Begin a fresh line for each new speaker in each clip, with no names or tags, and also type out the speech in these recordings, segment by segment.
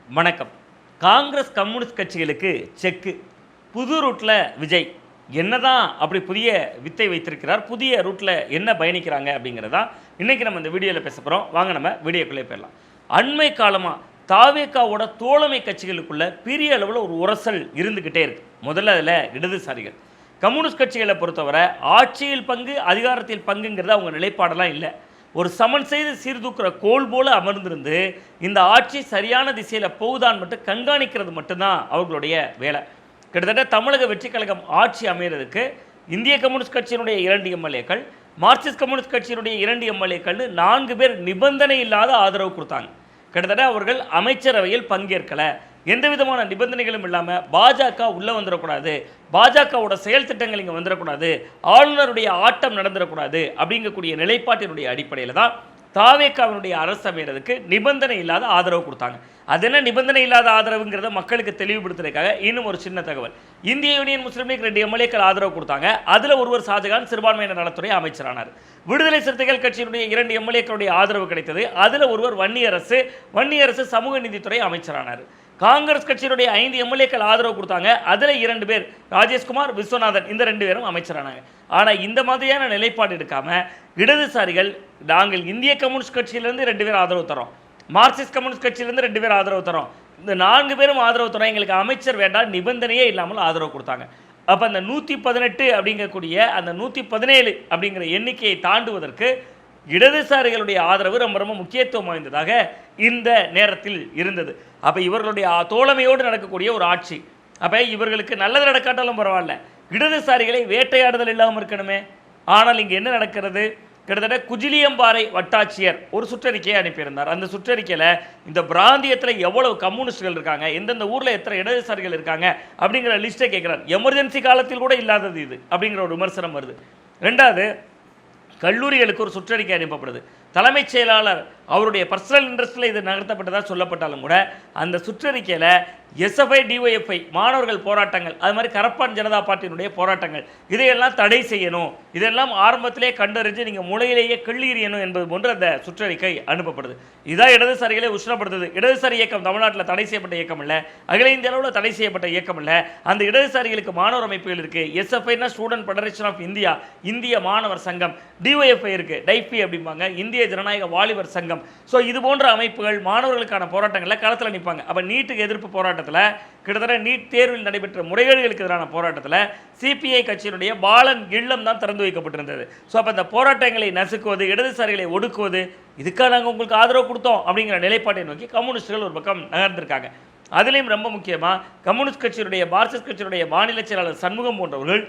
வணக்கம். காங்கிரஸ் கம்யூனிஸ்ட் கட்சிகளுக்கு செக்கு. புது ரூட்டில் விஜய் என்னதான் அப்படி புதிய வித்தை வைத்திருக்கிறார், புதிய ரூட்டில் என்ன பயணிக்கிறாங்க அப்படிங்கிறதான் இன்றைக்கி நம்ம இந்த வீடியோவில் பேச போகிறோம். வாங்க நம்ம வீடியோக்குள்ளே போயிடலாம். அண்மை காலமாக தாவேகாவோட தோழமை கட்சிகளுக்குள்ள பெரிய அளவில் ஒரு உரசல் இருந்துக்கிட்டே இருக்குது. முதல்ல அதில் இடதுசாரிகள். கம்யூனிஸ்ட் கட்சிகளை பொறுத்தவரை ஆட்சியில் பங்கு, அதிகாரத்தில் பங்குங்கிறது அவங்க நிலைப்பாடெல்லாம் இல்லை. ஒரு சமன் செய்து சீர்தூக்குற கோல் போல அமர்ந்திருந்து இந்த ஆட்சி சரியான திசையில் போகுதான் மட்டும் கண்காணிக்கிறது மட்டும்தான் அவர்களுடைய வேலை. கிட்டத்தட்ட தமிழக வெற்றி கழகம் ஆட்சி அமைகிறதுக்கு இந்திய கம்யூனிஸ்ட் கட்சியினுடைய 2 எம்எல்ஏக்கள், மார்க்சிஸ்ட் கம்யூனிஸ்ட் கட்சியினுடைய 2 எம்எல்ஏக்கள் 4 பேர் நிபந்தனை இல்லாத ஆதரவு கொடுத்தாங்க. கிட்டத்தட்ட அவர்கள் அமைச்சரவையில் பங்கேற்கலை, எந்த விதமான நிபந்தனைகளும் இல்லாமல் பாஜக உள்ளே வந்துடக்கூடாது, பாஜகவோட செயல் திட்டங்கள் இங்கே வந்துடக்கூடாது, ஆளுநருடைய ஆட்டம் நடந்துடக்கூடாது அப்படிங்கக்கூடிய நிலைப்பாட்டினுடைய அடிப்படையில் தான் தாவேகாவினுடைய அரசு அமைகிறதுக்கு நிபந்தனை இல்லாத ஆதரவு கொடுத்தாங்க. அது என்ன நிபந்தனை இல்லாத ஆதரவுங்கிறத மக்களுக்கு தெளிவுபடுத்துறதுக்காக இன்னும் ஒரு சின்ன தகவல். இந்திய யூனியன் முஸ்லீம் லீக் 2 எம்எல்ஏக்கள் ஆதரவு கொடுத்தாங்க. அதில் ஒருவர் ஷாஜகான் சிறுபான்மையினர் நலத்துறை அமைச்சரானார். விடுதலை சிறுத்தைகள் கட்சியினுடைய 2 எம்எல்ஏக்களுடைய ஆதரவு கிடைத்தது. அதில் ஒருவர் வன்னியரசு சமூக நீதித்துறை அமைச்சரானார். காங்கிரஸ் கட்சியினுடைய 5 எம்எல்ஏக்கள் ஆதரவு கொடுத்தாங்க. அதில் 2 பேர் ராஜேஷ்குமார், விஸ்வநாதன், இந்த 2 பேரும் அமைச்சரானாங்க. ஆனால் இந்த மாதிரியான நிலைப்பாடு எடுக்காமல் இடதுசாரிகள் நாங்கள் இந்திய கம்யூனிஸ்ட் கட்சியிலேருந்து 2 பேர் ஆதரவு தரோம், மார்க்சிஸ்ட் கம்யூனிஸ்ட் கட்சியிலேருந்து 2 பேர் ஆதரவு தரோம், இந்த 4 பேரும் ஆதரவு தரோம், எங்களுக்கு அமைச்சர் வேண்டாம், நிபந்தனையே இல்லாமல் ஆதரவு கொடுத்தாங்க. அப்போ அந்த 118 அப்படிங்கக்கூடிய அந்த 117 அப்படிங்கிற எண்ணிக்கையை தாண்டுவதற்கு இடதுசாரிகளுடைய ஆதரவு ரொம்ப ரொம்ப முக்கியத்துவம் வாய்ந்ததாக இந்த நேரத்தில் இருந்தது. அப்போ இவர்களுடைய தோழமையோடு நடக்கக்கூடிய ஒரு ஆட்சி. அப்போ இவர்களுக்கு நல்லது நடக்காட்டாலும் பரவாயில்ல, இடதுசாரிகளை வேட்டையாடுதல் இல்லாமல் இருக்கணுமே. ஆனால் இங்கே என்ன நடக்கிறது? கிட்டத்தட்ட குஜிலியம்பாறை வட்டாட்சியர் ஒரு சுற்றறிக்கையை அனுப்பியிருந்தார். அந்த சுற்றறிக்கையில் இந்த பிராந்தியத்தில் எவ்வளவு கம்யூனிஸ்டுகள் இருக்காங்க, எந்தெந்த ஊரில் எத்தனை இடதுசாரிகள் இருக்காங்க அப்படிங்கிற லிஸ்ட்டை கேட்குறார். எமர்ஜென்சி காலத்தில் கூட இல்லாதது இது அப்படிங்கிற ஒரு விமர்சனம் வருது. ரெண்டாவது, கல்லூரிகளுக்கு ஒரு சுற்றறிக்கை அனுப்பப்படுது. தலைமைச் செயலாளர் அவருடைய பர்சனல் இன்ட்ரெஸ்ட்டில் இது நகர்த்தப்பட்டதாக சொல்லப்பட்டாலும் கூட அந்த சுற்றறிக்கையில் எஸ்எஃப்ஐ, டிஒஎஃப்ஐ மாணவர்கள் போராட்டங்கள், அது மாதிரி கரப்பான் ஜனதா பார்ட்டியினுடைய போராட்டங்கள், இதையெல்லாம் தடை செய்யணும், இதெல்லாம் ஆரம்பத்திலே கண்டறிஞ்சு நீங்கள் முளையிலேயே கிள்ளீரியணும் என்பது போன்ற அந்த சுற்றறிக்கை அனுப்பப்படுது. இதான் இடதுசாரிகளை உஷ்ணப்படுத்துது. இடதுசாரி இயக்கம் தமிழ்நாட்டில் தடை செய்யப்பட்ட இயக்கம் இல்லை, அகில இந்திய அளவில் தடை செய்யப்பட்ட இயக்கம் இல்லை. அந்த இடதுசாரிகளுக்கு மாணவர் அமைப்புகள் இருக்குது. எஸ்எஃப்ஐனா ஸ்டூடெண்ட் ஃபெடரேஷன் ஆஃப் இந்தியா, இந்திய மாணவர் சங்கம். டிஒஎஃப்ஐ இருக்குது, டைபி அப்படிம்பாங்க, இந்திய ஜனநாயக வாலிபர் சங்கம். ஸோ இது போன்ற அமைப்புகள் மாணவர்களுக்கான போராட்டங்களில் களத்தில் நிற்பாங்க. அப்போ நீட்டுக்கு எதிர்ப்பு போராட்டத்தில், கிட்டத்தட்ட நீட் தேர்வில் நடைபெற்ற முறைகேடுகளுக்கு எதிரான போராட்டத்தில் சிபிஐ கட்சியினுடைய பாலன் இல்லம் தான் திறந்து வைக்கப்பட்டிருந்தது. ஸோ அப்போ அந்த போராட்டங்களை நசுக்குவது, இடதுசாரிகளை ஒடுக்குவது, இதுக்காக நாங்கள் உங்களுக்கு ஆதரவு கொடுத்தோம் அப்படிங்கிற நிலைப்பாட்டை நோக்கி கம்யூனிஸ்டுகள் ஒரு பக்கம் நகர்ந்திருக்காங்க. அதுலேயும் ரொம்ப முக்கியமாக கம்யூனிஸ்ட் கட்சியினுடைய, மார்க்சிஸ்ட் கட்சியினுடைய மாநில செயலாளர் சண்முகம் போன்றவர்கள்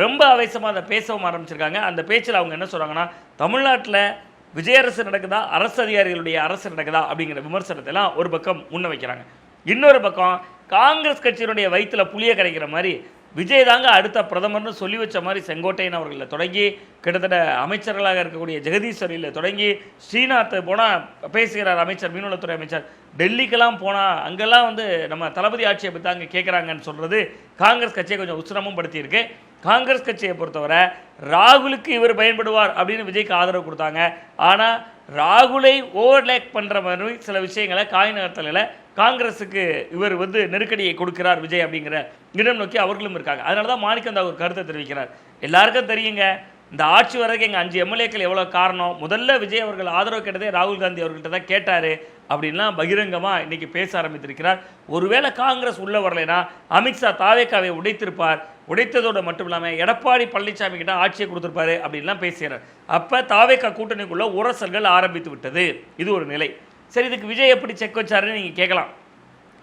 ரொம்ப ஆவேசமாக அதை பேசவும் ஆரம்பிச்சிருக்காங்க. அந்த பேச்சில் அவங்க என்ன சொல்கிறாங்கன்னா, தமிழ்நாட்டில் விஜய் அரசு நடக்குதா, அரசு அதிகாரிகளுடைய அரசு நடக்குதா அப்படிங்கிற விமர்சனத்தை எல்லாம் ஒரு பக்கம் முன்ன வைக்கிறாங்க. இன்னொரு பக்கம் காங்கிரஸ் கட்சியினுடைய வயிற்றில் புளிய கரைக்கிற மாதிரி விஜய் தாங்க அடுத்த பிரதமர்னு சொல்லி வச்ச மாதிரி செங்கோட்டையன் அவர்களில் தொடங்கி, கிட்டத்தட்ட அமைச்சர்களாக இருக்கக்கூடிய ஜெகதீஸ்வரியில் தொடங்கி, ஸ்ரீநாத் போனால் பேசுகிறார் அமைச்சர், மீன்வளத்துறை அமைச்சர், டெல்லிக்கெல்லாம் போனால் அங்கெல்லாம் நம்ம தளபதி ஆட்சியை பற்றி அங்கே கேட்குறாங்கன்னு சொல்கிறது காங்கிரஸ் கட்சியை கொஞ்சம் உஷ்ணமும் படுத்தியிருக்கு. காங்கிரஸ் கட்சியை பொறுத்தவரை ராகுலுக்கு இவர் பயன்படுவார் அப்படின்னு விஜய்க்கு ஆதரவு கொடுத்தாங்க. ஆனால் ராகுலை ஓவர்லேக் பண்ணுற மாதிரி சில விஷயங்களை காய் நகர்த்தலில் காங்கிரஸுக்கு இவர் நெருக்கடியை கொடுக்கிறார் விஜய் அப்படிங்கிற இடம் நோக்கி அவர்களும் இருக்காங்க. அதனால தான் மாணிக்கந்தா ஒரு கருத்தை தெரிவிக்கிறார். எல்லாருக்கும் தெரியுங்க, இந்த ஆட்சி வரைக்கும் எங்கள் 5 எம்எல்ஏக்கள் எவ்வளோ காரணம், முதல்ல விஜய் அவர்கள் ஆதரவு கேட்டதே ராகுல் காந்தி அவர்கிட்ட தான் கேட்டார் அப்படின்லாம் பகிரங்கமாக இன்றைக்கி பேச ஆரம்பித்திருக்கிறார். ஒருவேளை காங்கிரஸ் உள்ளே வரலைன்னா அமித்ஷா தாவேகாவை உடைத்திருப்பார், உடைத்ததோடு மட்டும் இல்லாமல் எடப்பாடி பழனிசாமி கிட்ட ஆட்சியை கொடுத்துருப்பாரு அப்படின்லாம் பேசுகிறார். அப்போ தாவேகா கூட்டணிக்குள்ளே உரசல்கள் ஆரம்பித்து விட்டது. இது ஒரு நிலை. சரி, இதுக்கு விஜய் எப்படி செக் வச்சாருன்னு நீங்கள் கேட்கலாம்.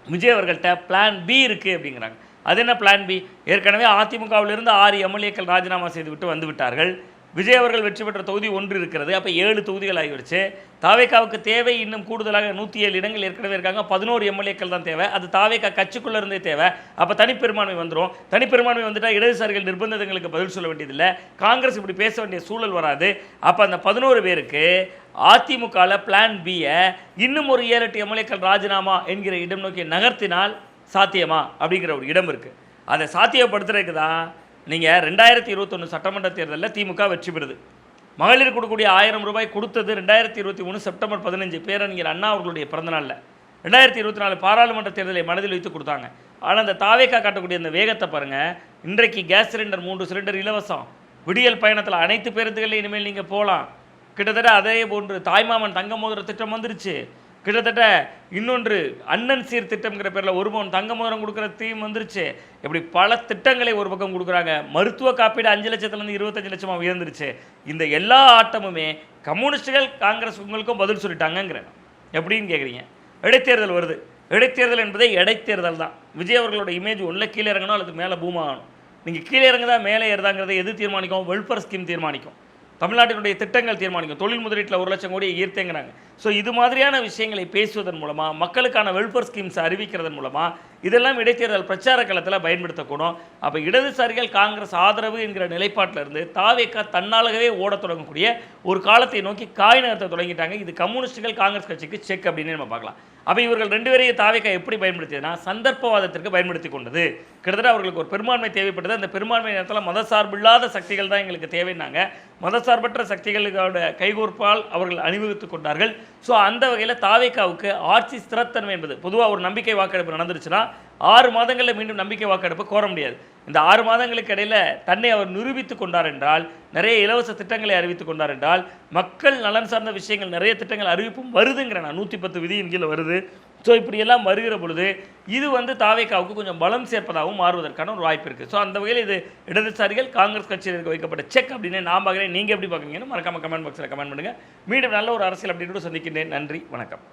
விஜய் அவர்கள்ட்ட பிளான் பி இருக்குது அப்படிங்கிறாங்க. அது என்ன பிளான் பி? ஏற்கனவே அதிமுகவிலிருந்து 6 எம்எல்ஏக்கள் ராஜினாமா செய்துவிட்டு வந்து விட்டார்கள். விஜய் அவர்கள் வெற்றி பெற்ற தொகுதி 1 இருக்கிறது. அப்போ 7 தொகுதிகள் ஆகிவிடுச்சு. தாவேகாவுக்கு தேவை இன்னும் கூடுதலாக 107 இடங்கள் ஏற்கனவே இருக்காங்க. 11 எம்எல்ஏக்கள் தான் தேவை. அது தாவேகா கட்சிக்குள்ளே இருந்தே தேவை. அப்போ தனிப்பெரும்பான்மை வந்துடும். தனிப்பெரும்பான்மை வந்துட்டால் இடதுசாரிகள் நிர்பந்தங்களுக்கு பதில் சொல்ல வேண்டியதில்லை, காங்கிரஸ் இப்படி பேச வேண்டிய சூழல் வராது. அப்போ அந்த 11 பேருக்கு அதிமுகவில் பிளான் பியை இன்னும் ஒரு 7-8 எம்எல்ஏக்கள் ராஜினாமா என்கிற இடம் நோக்கி நகர்த்தினால் சாத்தியமா அப்படிங்கிற ஒரு இடம் இருக்குது. அதை சாத்தியப்படுத்துறதுக்கு தான் நீங்கள் 2021 சட்டமன்ற தேர்தலில் திமுக வெற்றி பெறுது. மகளிர் கொடுக்கக்கூடிய 1000 ரூபாய் கொடுத்தது 2023 செப்டம்பர் 15 பேரறிஞர் அண்ணா அவர்களுடைய பிறந்தநாளில். 2024 பாராளுமன்ற தேர்தலை மனதில் வைத்து கொடுத்தாங்க. ஆனால் அந்த தாவேக்கா காட்டக்கூடிய அந்த வேகத்தை பாருங்கள். இன்றைக்கு கேஸ் சிலிண்டர் 3 சிலிண்டர் இலவசம், விடியல் பயணத்தில் அனைத்து பேருந்துகளில் இனிமேல் நீங்கள் போகலாம். கிட்டத்தட்ட அதே போன்று தாய்மாமன் தங்க மோதிர திட்டம் வந்துருச்சு. கிட்டத்தட்ட இன்னொன்று அண்ணன் சீர் திட்டம்ங்கிற பேரில் 1 பவுன் தங்க மோதிரம் கொடுக்குற தீம் வந்துருச்சு. இப்படி பல திட்டங்களை ஒரு பக்கம் கொடுக்குறாங்க. மருத்துவ காப்பீடு 5 லட்சத்துலேருந்து 25 லட்சமாக உயர்ந்துருச்சு. இந்த எல்லா ஆட்டமுமே கம்யூனிஸ்டுகள் காங்கிரஸ் உங்களுக்கும் பதில் சொல்லிட்டாங்கங்கிறேன். எப்படின்னு கேட்குறீங்க? இடைத்தேர்தல் வருது. இடைத்தேர்தல் என்பதே இடைத்தேர்தல் தான். விஜய் அவர்களோட இமேஜ் ஒன்றில் கீழே இறங்கணும் அல்லது மேலே பூமாகணும். நீங்கள் கீழே இறங்குதா மேலே ஏறுதாங்கிறத எது தீர்மானிக்கும்? வெல்ஃபேர் ஸ்கீம் தீர்மானிக்கும். தமிழ்நாட்டினுடைய திட்டங்கள் தீர்மானிக்கும். தொழில் முதலீட்டில் 1 லட்சம் கோடி ஈர்த்தேங்கிறாங்க. ஸோ இது மாதிரியான விஷயங்களை பேசுவதன் மூலமாக, மக்களுக்கான வெல்ஃபேர் ஸ்கீம்ஸ் அறிவிக்கிறதன் மூலமாக இதெல்லாம் இடைத்தேர்தல் பிரச்சார களத்தில் பயன்படுத்தக்கூடும். அப்போ இடதுசாரிகள் காங்கிரஸ் ஆதரவு என்கிற நிலைப்பாட்டிலிருந்து தாவேக்கா தன்னாலகவே ஓடத் தொடங்கக்கூடிய ஒரு காலத்தை நோக்கி காய் நகர்த்த தொடங்கிட்டாங்க. இது கம்யூனிஸ்டுகள் காங்கிரஸ் கட்சிக்கு செக் அப்படின்னு நம்ம பார்க்கலாம். அப்போ இவர்கள் 2 பேரையும் தாவேக்கா எப்படி பயன்படுத்தியதுன்னா சந்தர்ப்பவாதத்திற்கு பயன்படுத்தி கொண்டது. கிட்டத்தட்ட அவர்களுக்கு ஒரு பெரும்பான்மை தேவைப்பட்டது. அந்த பெரும்பான்மை நேரத்தில் மதசார்பில்லாத சக்திகள் தான் எங்களுக்கு தேவைன்னாங்க. மதசார்பற்ற சக்திகளோட கைகோர்ப்பால் அவர்கள் அணிவகுத்து கொண்டார்கள். ஸோ அந்த வகையில் தாவேக்காவுக்கு ஆட்சி ஸ்திரத்தன்மை என்பது பொதுவாக ஒரு நம்பிக்கை வாக்கெடுப்பு நடந்துருச்சுன்னா 6 மாதங்களில் மீண்டும் நம்பிக்கை வாக்கெடுப்பு கோர முடியாது. இந்த 6 மாதங்களுக்கு இடையில் தன்னை அவர் நிரூபித்து கொண்டார் என்றால், நிறைய இலவச திட்டங்களை அறிவித்து கொண்டார் என்றால், மக்கள் நலன் சார்ந்த விஷயங்கள் நிறைய திட்டங்கள் அறிவிப்பும் வருதுங்கிற நான் 110 விதியின் கீழே வருது. ஸோ இப்படியெல்லாம் வருகிற பொழுது இது தாவேக்காவுக்கு கொஞ்சம் பலம் சேர்ப்பதாகவும் மாறுவதற்கான ஒரு வாய்ப்பு இருக்குது. ஸோ அந்த வகையில் இது இடதுசாரிகள் காங்கிரஸ் கட்சியில் வைக்கப்பட்ட செக் அப்படின்னு நான் பார்க்குறேன். நீங்கள் எப்படி பார்க்குறீங்கன்னு மறக்காம கமெண்ட் பாக்ஸில் கமெண்ட் பண்ணுங்கள். மீண்டும் நல்ல ஒரு அரசியல் அப்படின்னு சந்திக்கின்றேன். நன்றி, வணக்கம்.